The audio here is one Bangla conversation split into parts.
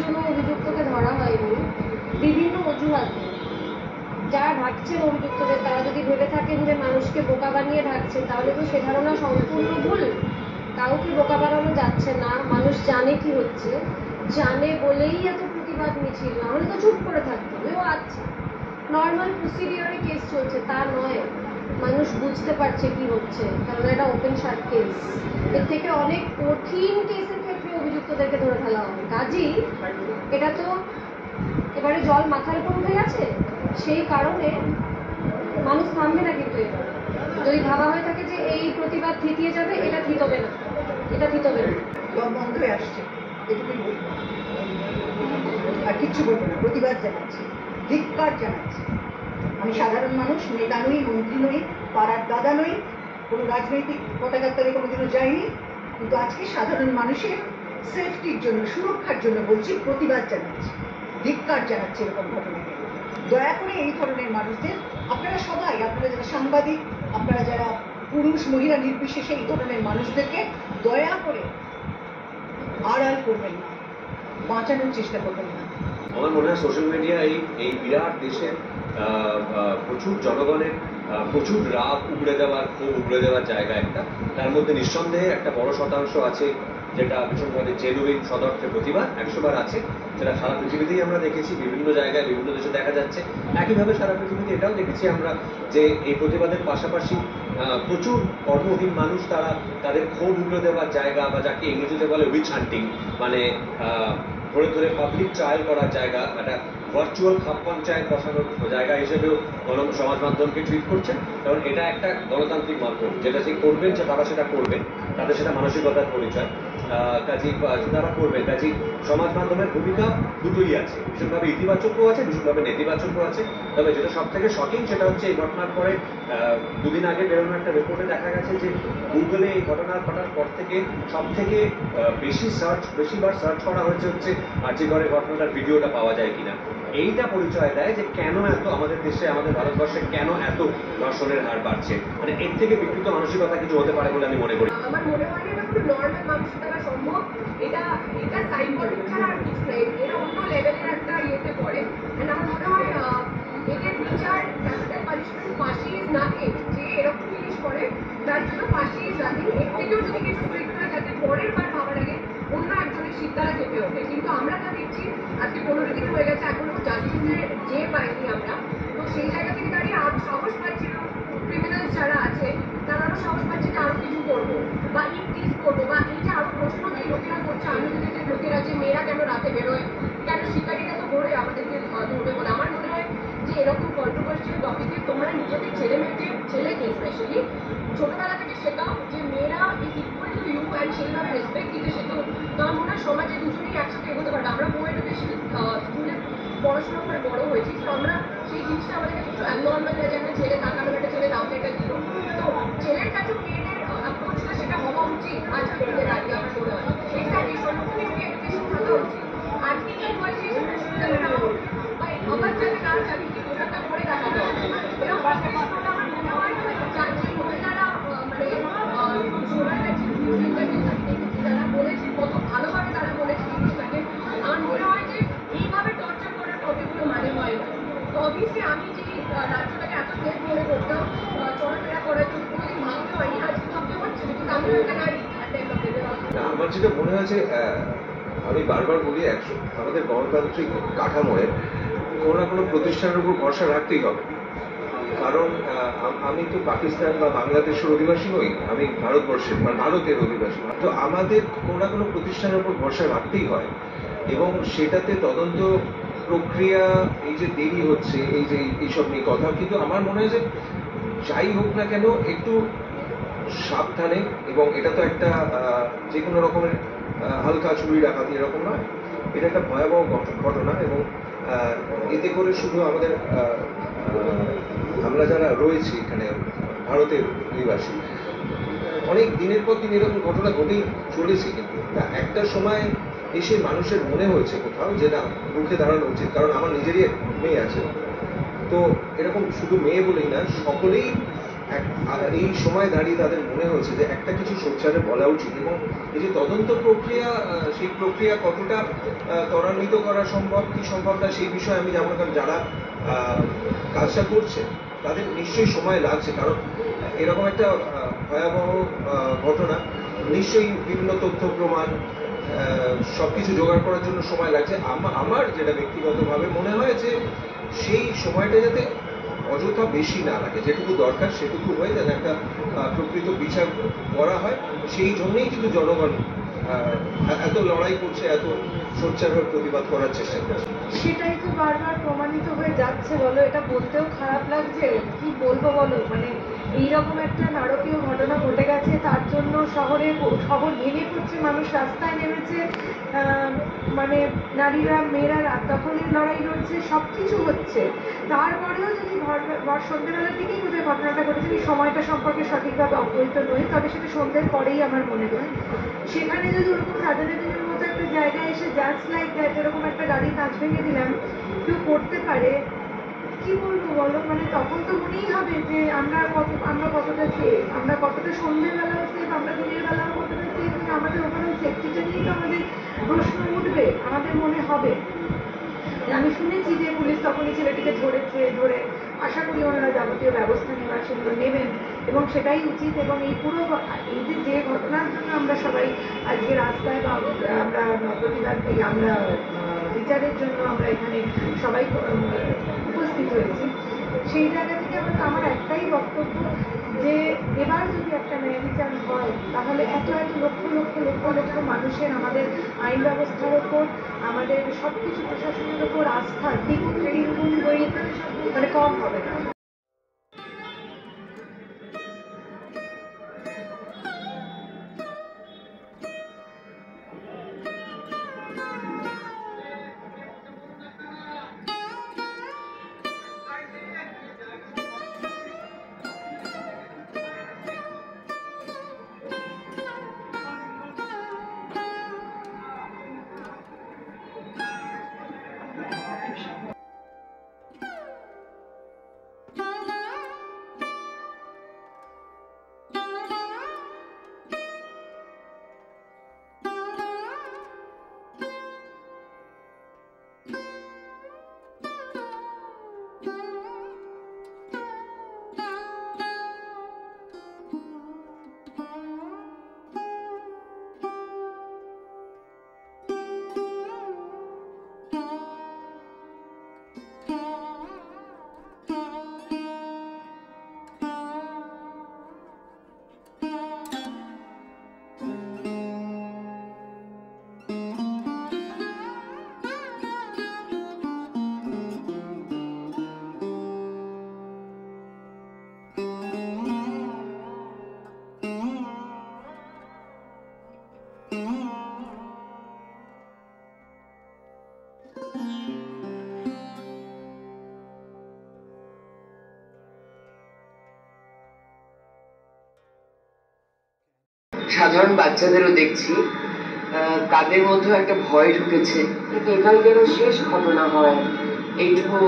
একজনও অভিযুক্তকে ধরা হয়নি বিভিন্ন অজুহাতে। যারা ঢাকছেন অভিযুক্তদের তারা যদি ভেবে থাকেন যে মানুষকে বোকা বানিয়ে ঢাকছেন, তাহলে তো সে ধারণা সম্পূর্ণ ভুল। কাউকে বোকা বানানো যাচ্ছে না, মানুষ জানে কি হচ্ছে, জানে বলেই এত প্রতিবাদ মিছিল, নাহলে তো চুপ করে থাকতো। ও আচ্ছা নর্মাল প্রসিডিওরে কেস চলছে তা নয়, মানুষ বুঝতে পারছে কি হচ্ছে, কারণ এটা ওপেন শার্ট কেস। এর থেকে অনেক কঠিন কেসের ক্ষেত্রে অভিযুক্তদেরকে ধরে ফেলা হবে। কাজেই এটা তো এবারে জল মাথার উপর উঠে গেছে, সেই কারণে মানুষ থামবে না। কিন্তু এবার যদি ভাবা হয়ে থাকে যে এই প্রতিবাদ থিতিয়ে যাবে, এটা থিতবে না, এটা থিতবে না। দম বন্ধ হয়ে আসছে, এটুকুই বলবো, আর কিচ্ছু বলবো না। প্রতিবাদ জানাচ্ছি, ধিক্কার জানাচ্ছি। আমি সাধারণ মানুষ, নেতা নই, মন্ত্রী নই, পাড়ার দাদা নই, কোনো রাজনৈতিক পতাকার তলে কোনোদিনও যাইনি, কিন্তু আজকে সাধারণ মানুষের সেফটির জন্য, সুরক্ষার জন্য বলছি, প্রতিবাদ জানাচ্ছি, ধিক্কার জানাচ্ছি এরকম ঘটনাকে। দয়া করে এই ধরনের মানুষদের, আপনারা সবাই, আপনারা যারা সাংবাদিক, আপনারা যারা পুরুষ মহিলা নির্বিশেষে এই ধরনের মানুষদেরকে দয়া করে আড়াল করবেন না, বাঁচানোর চেষ্টা করবেন না। আমার মনে হয় সোশ্যাল মিডিয়া এই বিরাট দেশের প্রচুর জনগণের প্রচুর রাগ উগড়ে দেওয়ার, ক্ষোভ উগড়ে দেওয়ার জায়গা একটা। তার মধ্যে নিঃসন্দেহে একটা বড় শতাংশ আছে যেটা ভীষণভাবে জেনুইন সদর্থে প্রতিবাদ 100বার আছে, যেটা সারা পৃথিবীতেই আমরা দেখেছি, বিভিন্ন জায়গায় বিভিন্ন দেশে দেখা যাচ্ছে। একইভাবে সারা পৃথিবীতে এটাও দেখেছি আমরা যে এই প্রতিবাদের পাশাপাশি প্রচুর কর্মহীন মানুষ তারা তাদের ক্ষোভ উগড়ে দেওয়ার জায়গা, বা যাকে ইংরেজিতে বলে উইচ হান্টিং, মানে ধরে ধরে পাবলিক ট্রায়াল করার জায়গা, একটা ভার্চুয়াল খাপ পঞ্চায়েত বসানোর জায়গা হিসেবেও সমাজ মাধ্যমকে ট্রিট করছেন। কারণ এটা একটা গণতান্ত্রিক মাধ্যম, যেটা যে করবেন তারা সেটা করবেন, তাদের সেটা মানসিকতার পরিচয়। কাজী তারা করবেন, কাজী সমাজ মাধ্যমের ভূমিকা দুটোই আছে, ভীষণভাবে ইতিবাচকও আছে, ভীষণভাবে নেতিবাচকও আছে। তবে যেটা সব থেকে শকিং সেটা হচ্ছে এই ঘটনার পরে দুদিন আগে বেরোনো একটা রিপোর্টে দেখা গেছে যে গুগলে এই ঘটনার ঘটার পর থেকে সব থেকে বেশিবার সার্চ করা হয়েছে হচ্ছে আরজিকরের ঘটনাটার ভিডিওটা পাওয়া যায় কিনা। এইটা পরিচয় দেয় যে কেন এত আমাদের দেশে, আমাদের ভারতবর্ষে কেন এত ধর্ষণের হার বাড়ছে। মানে এর থেকে বিকৃত মানসিকতা কিছু হতে পারে বলে আমি মনে করি। আমার মনে হয় এটা পুরো নর্মাল মানুষের দ্বারা সম্ভব। এটা সাইকোলজি ছাড়া আর কিছু নেই, এটা অন্য লেভেলের একটা ইয়েতে পড়ে। আমার মনে হয় এদের বিচার, ক্যাপিটাল পানিশমেন্ট ফাঁসি ইজ নাথিং। যে এরকম জিনিস করে তার জন্য ফাঁসি ইজ নাথিং। এর থেকেও যদি কিছু স্ট্রিক্ট হয় যাতে পরের বার ভাবার আগে অন্য একজনের শীতকালে কেঁপে ওঠে। কিন্তু আমরা যা দেখছি আজকে 15 দিন হয়ে গেছে, এখনো জাস্টিসের যে পাইনি আমরা। তো সেই জায়গা থেকে দাঁড়িয়ে আরো সাহস পাচ্ছি, ক্রিমিনাল যারা আছে তারা আরো সাহস পাচ্ছে যে আরো কিছু করবো বা ইনক্রিজ করবো, বা এই যে আরো প্রশ্ন যে লোকেরা করছে, আমি যদি যে লোকেরা যে মেয়েরা কেন রাতে বেরোয়, কেন শিকারীরা তো ভোরে আমাদেরকে ধরবে বলে। আমার মনে হয় যে এরকম কন্ট্রোভার্সিয়াল টপিকে তোমরা নিজেদের ছেলেকে স্পেশালি ছোটবেলা থেকে শেখাও যে মেয়েরা is equal to you and সেইভাবে রেসপেক্ট দিতে শেখাও। তো আমার মনে হয় সমাজে দুজনেই একসাথে এগোতে পারবে। আমরা বইয়ের বেশি স্কুলে পড়াশোনা করে বড় হয়েছি, তো আমরা সেই জিনিসটা আমাদের কাছে একটু অ্যাবনর্মাল লাগে। একটা ছেলে তাকালো, একটা ছেলে দাম এটা দিল, তো ছেলের কাছেও মেয়েদের অ্যাপ্রোচটা সেটা হওয়া উচিত। আজকে দিনের আগে আমার মনে হয় এক্স্যাক্টলি সর্বক্ষণিক এডুকেশন থাকা উচিত। আর্টিকেল বয়সে আবার যাতে না জানি কি পোশাকটা পরে দেখাতে হবে, এরকম প্রশ্নটা আমার মনে হয় যে মহিলারা মানে যারা বলেছে কত ভালোভাবে তারা বলেছে জিনিসটাকে। আমার মনে হয় যে এইভাবে টর্চার করার কতগুলো মানে হয় না। তো অবভিয়াসলি আমি যে রাজ্যটাকে এত সেফ মনে করতাম চলাফেরা করার জন্য কোনোদিন ভাবতে হয়নি, আজকে ভাবতে হচ্ছে কিন্তু আমিও একটা নারী। আমার যেটা মনে হয়েছে, আমি বারবার বলি, আমাদের গণতান্ত্রিক কাঠামোয় কোনো না কোনো প্রতিষ্ঠানের উপর ভরসা রাখতেই হবে। কারণ আমি তো পাকিস্তান বা বাংলাদেশের অধিবাসী নই, আমি ভারতবর্ষের, মানে ভারতের অধিবাসী। তো আমাদের কোনো না কোনো প্রতিষ্ঠানের উপর ভরসা রাখতেই হয়, এবং সেটাতে তদন্ত প্রক্রিয়া এই যে দেরি হচ্ছে, এই যে এইসব নিয়ে কথা, কিন্তু আমার মনে হয় যে যাই হোক না কেন একটু সাবধানে, এবং এটা তো একটা যে কোনো রকমের হালকা চুরি ডাকাতি এরকম নয়, এটা একটা ভয়াবহ ঘটনা। এবং এতে করে শুধু আমাদের আমরা যারা রয়েছি এখানে ভারতের অধিবাসী, অনেক দিনের পর দিন এরকম ঘটনা ঘটেই চলেছে, কিন্তু একটা সময় এসে মানুষের মনে হয়েছে কোথাও যে না, রুখে দাঁড়ানো উচিত। কারণ আমার নিজেরই মেয়ে আছে, তো এরকম শুধু মেয়ে বলেই না, সকলেই এই সময় দাঁড়িয়ে তাদের মনে হয়েছে যে একটা কিছু সোচ্চারে বলা উচিত, এবং এই যে তদন্ত প্রক্রিয়া, সেই প্রক্রিয়া কতটা ত্বরান্বিত করা সম্ভব কি সম্ভব না সেই বিষয়ে আমি যেমন যারা কাজটা করছে তাদের নিশ্চয়ই সময় লাগছে, কারণ এরকম একটা ভয়াবহ ঘটনা, নিশ্চয়ই বিভিন্ন তথ্য প্রমাণ সবকিছু জোগাড় করার জন্য সময় লাগছে। আমার যেটা ব্যক্তিগতভাবে মনে হয় যে সেই সময়টা যাতে অযথা বেশি না লাগে, যেটুকু দরকার সেটুকু হয়ে যেন একটা প্রকৃত বিচার করা হয়। সেই জন্যই কিন্তু জনগণ এত লড়াই করছে, এত সোচ্চারভাবে প্রতিবাদ করার চেষ্টা করছে। সেটাই তো বারবার প্রমাণিত হয়ে যাচ্ছে। বলো, এটা বলতেও খারাপ লাগছে, কি বলবো বলো, মানে এইরকম একটা নারকীয় ঘটনা ঘটে গেছে, তার জন্য শহর ভেঙে পড়ছে, মানুষ রাস্তায় নেমেছে, মানে নারীরা মেয়েরা রাত দখলের লড়াই লড়ছে, সব কিছু হচ্ছে। তারপরেও যদি সন্ধ্যেবেলার দিকেই বোধহয় ঘটনাটা ঘটেছে, আমি সময়টা সম্পর্কে সঠিকভাবে অবহিত নই, তবে সেটা সন্ধ্যের পরেই আমার মনে হয়। সেখানে যদি ওরকম সাজানো দিনের মতো একটা জায়গায় এসে জাস্ট লাইক দ্যাট এরকম একটা গাড়ি কাঁচ ভেঙে দিলাম কেউ করতে পারে, কি বলবো বলো, মানে তখন তো মনেই হবে যে আমরা কতটা সেফ, আমরা কতটা সন্ধ্যেবেলাও সেফ, আমরা দিনের বেলাও কতটা সেফ, আমাদের ওখানেও সেফটিটা নিয়েই তো আমাদের প্রশ্ন উঠবে, আমাদের মনে হবে। আমি শুনেছি যে পুলিশ তখনই ছেলেটিকে ধরে আশা করি ওনারা যাবতীয় ব্যবস্থা নেওয়ার সেগুলো নেবেন, এবং সেটাই উচিত। এবং এই পুরো এই যে ঘটনার জন্য আমরা সবাই আজকে রাস্তায় বা আমরা প্রতিবাদ আমরা বিচারের জন্য আমরা এখানে সবাই উপস্থিত হয়েছি, সেই জায়গা থেকে আমার একটাই বক্তব্য যে এবার যদি একটা ন্যায় বিচার হয় তাহলে এত লক্ষ লক্ষ লক্ষ লক্ষ মানুষের আমাদের আইন ব্যবস্থার ওপর, আমাদের সব কিছু প্রশাসনের ওপর আস্থা দ্বিগুণ মানে কম হবে না। সাধারণ বাচ্চাদেরও দেখছি তাদের মধ্যেও একটা ভয় ঢুকেছে, এটাই যেন শেষ ঘটনা হয়, এইটুকু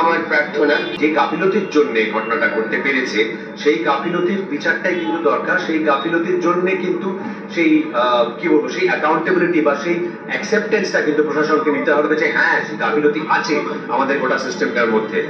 আমার প্রার্থনা। যে গাফিলতির জন্য ঘটনাটা ঘটতে পেরেছে সেই গাফিলতির বিচারটাই কিন্তু দরকার। সেই গাফিলতির জন্য কিন্তু সেই কি বলবো, সেই অ্যাকাউন্টেবিলিটি বা সেই অ্যাকসেপ্টেন্সটা কিন্তু প্রশাসনকে নিতে হবে যে হ্যাঁ গাফিলতি আছে আমাদের গোটা সিস্টেমটার মধ্যে।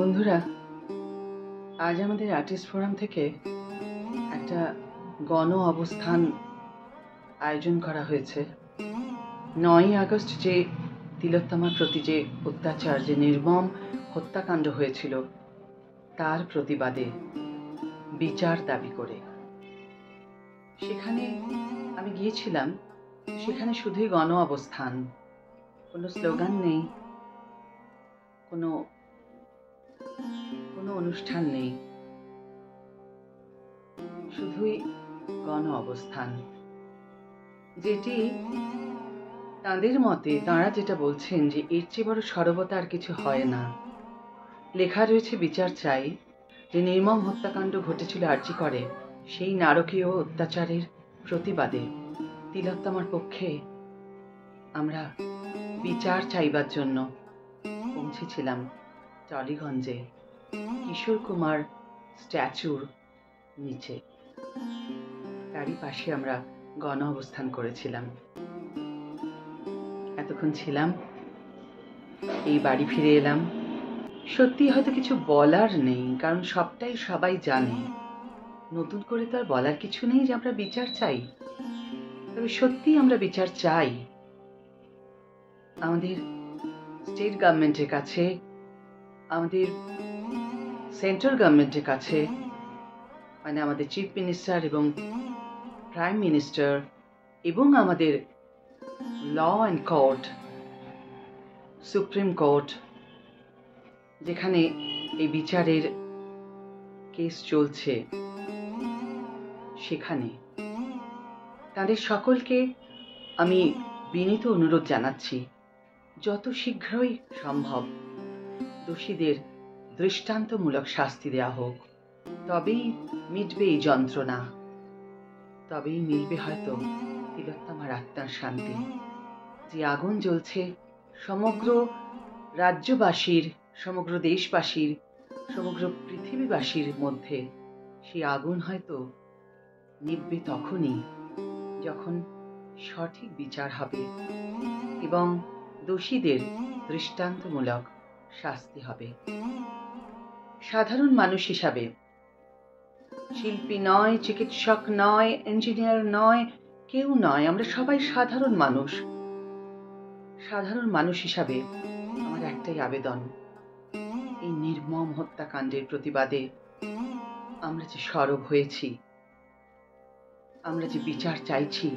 বন্ধুরা, আজ আমাদের আর্টিস্ট ফোরাম থেকে একটা গণ অবস্থান আয়োজন করা হয়েছে। 9ই আগস্ট যে তিলোত্তমার প্রতি যে অত্যাচার, যে নির্মম হত্যাকাণ্ড হয়েছিল, তার প্রতিবাদে বিচার দাবি করে সেখানে আমি গিয়েছিলাম। সেখানে শুধুই গণ অবস্থান, কোনো স্লোগান নেই, কোনো অনুষ্ঠান নেই, শুধুই গণ অবস্থান, যেটি তাঁদের মতে, তাঁরা যেটা বলছেন যে এর চেয়ে বড় সরবতা আর কিছু হয় না। লেখা রয়েছে বিচার চাই, যে নির্মম হত্যাকাণ্ড ঘটেছিল আরজি করে, সেই নারকীয় অত্যাচারের প্রতিবাদে তিলোত্তমার পক্ষে আমরা বিচার চাইবার জন্য পৌঁছেছিলাম টলিগঞ্জে কিশোর কুমার স্ট্যাচুর নিচে। তারই পাশে আমরা গণ অবস্থান করেছিলাম। এতক্ষণ ছিলাম, এই বাড়ি ফিরে এলাম। সত্যি হয়তো কিছু বলার নেই, কারণ সবটাই সবাই জানে। নতুন করে তো আর বলার কিছু নেই যে আমরা বিচার চাই। তবে সত্যি আমরা বিচার চাই। আমাদের স্টেট গভর্নমেন্টের কাছে, আমাদের সেন্ট্রাল গভর্নমেন্টের কাছে, মানে আমাদের চিফ মিনিস্টার এবং প্রাইম মিনিস্টার এবং আমাদের law and court, supreme court, যেখানে এই বিচারের কেস চলছে, সেখানে তাদের সকলকে আমি বিনীত অনুরোধ জানাচ্ছি, যত শীঘ্রই সম্ভব দোষীদের দৃষ্টান্তমূলক শাস্তি দেওয়া হোক। তবেই মিটবে এই যন্ত্রণা, তবেই মিলবে হয়তো তিলোত্তমার আত্মার শান্তি। যে আগুন জ্বলছে সমগ্র রাজ্যবাসীর, সমগ্র দেশবাসীর, সমগ্র পৃথিবীবাসীর মধ্যে, সেই আগুন হয়তো নিভবে তখনই যখন সঠিক বিচার হবে এবং দোষীদের দৃষ্টান্তমূলক শাস্তি হবে। সাধারণ মানুষ হিসাবে, শিল্পী নয়, চিকিৎসক নয়, ইঞ্জিনিয়ার নয়, কেউ নয়, আমরা সবাই সাধারণ মানুষ। সাধারণ মানুষ হিসাবে আমার একটাই আবেদন, এই নির্মম হত্যাকাণ্ডের প্রতিবাদে আমরা যে সরব হয়েছি, আমরা যে বিচার চাইছি,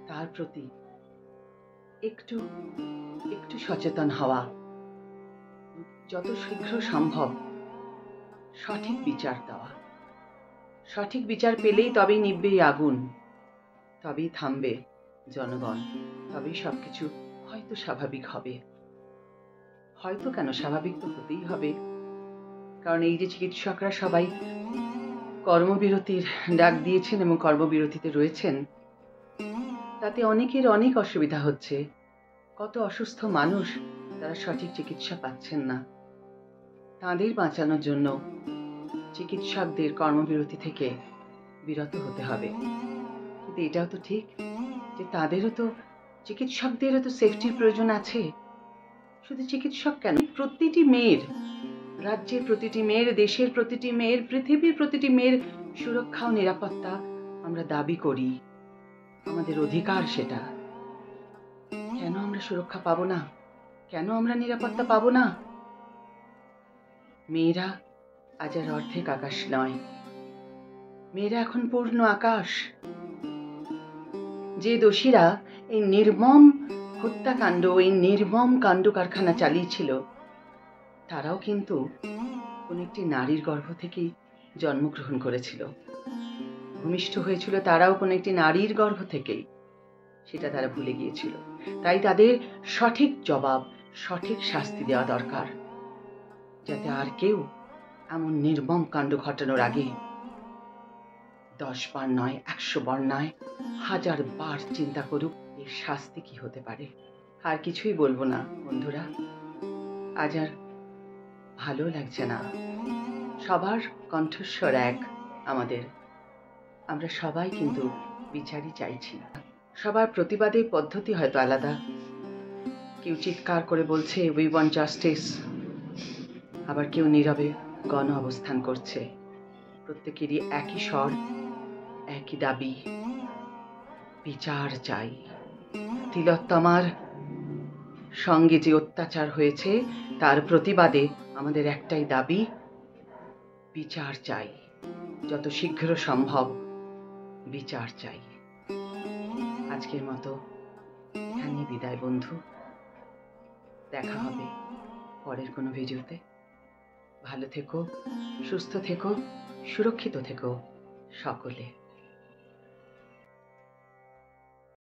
তার প্রতি একটু সচেতন হওয়া, যত শীঘ্র সম্ভব সঠিক বিচার দেওয়া। সঠিক বিচার পেলেই তবেই নিভবে এই আগুন, তবেই থামবে জনগণ, তবেই সবকিছু হয়তো স্বাভাবিক হবে। হয়তো কেন, স্বাভাবিক তো হতেই হবে। কারণ এই যে চিকিৎসকরা সবাই কর্মবিরতির ডাক দিয়েছেন এবং কর্মবিরতিতে রয়েছেন, তাতে অনেকের অনেক অসুবিধা হচ্ছে। কত অসুস্থ মানুষ, তারা সঠিক চিকিৎসা পাচ্ছেন না। তাদের বাঁচানোর জন্য চিকিৎসকদের কর্মবিরতি থেকে বিরত হতে হবে। কিন্তু এটাও তো ঠিক যে তাদেরও তো, চিকিৎসকদেরও তো সেফটির প্রয়োজন আছে। শুধু চিকিৎসক কেন, প্রতিটি মেয়ের, রাজ্যের প্রতিটি মেয়ের, দেশের প্রতিটি মেয়ের, পৃথিবীর প্রতিটি মেয়ের সুরক্ষা ও নিরাপত্তা আমরা দাবি করি। আমাদের অধিকার সেটা। কেন আমরা সুরক্ষা পাবো না? কেন আমরা নিরাপত্তা পাবো না? মেয়েরা আজ আর অর্ধেক আকাশ নয়, মেয়েরা এখন পূর্ণ আকাশ। যে দোষীরা এই নির্মম হত্যাকাণ্ড, এই নির্মম কাণ্ড কারখানা চালিয়েছিল, তারাও কিন্তু কোন একটি নারীর গর্ভ থেকেই জন্মগ্রহণ করেছিল, ভূমিষ্ঠ হয়েছিল তারাও কোন একটি নারীর গর্ভ থেকেই। সেটা তারা ভুলে গিয়েছিল। তাই তাদের সঠিক জবাব, সঠিক শাস্তি দেওয়া দরকার, যাতে আর কেউ এমন নির্মম কাণ্ড ঘটানোর আগে 10 বার নয়, 100 বার নয়, 1000 বার চিন্তা করুক এর শাস্তি কি হতে পারে। আর কিছুই বলবো না বন্ধুরা, আজ আর ভালো লাগছে না। সবার কণ্ঠস্বর এক, আমাদের, আমরা সবাই কিন্তু বিচারই চাইছি। সবার প্রতিবাদের পদ্ধতি হয়তো আলাদা। কেউ চিৎকার করে বলছে উই ওয়ান্ট জাস্টিস, আবার কেউ নীরবে গণ অবস্থান করছে। প্রত্যেকেরই একই স্বর, একই দাবি, বিচার চাই। তিলোত্তমার সঙ্গে যে অত্যাচার হয়েছে তার প্রতিবাদে আমাদের একটাই দাবি, বিচার চাই, যত শীঘ্র সম্ভব বিচার চাই। আজকের মতো এখানেই বিদায় বন্ধু, দেখা হবে পরের কোনো ভিডিওতে। ভালো থেকো, সুস্থ থেকো, সুরক্ষিত থেকো সকলে।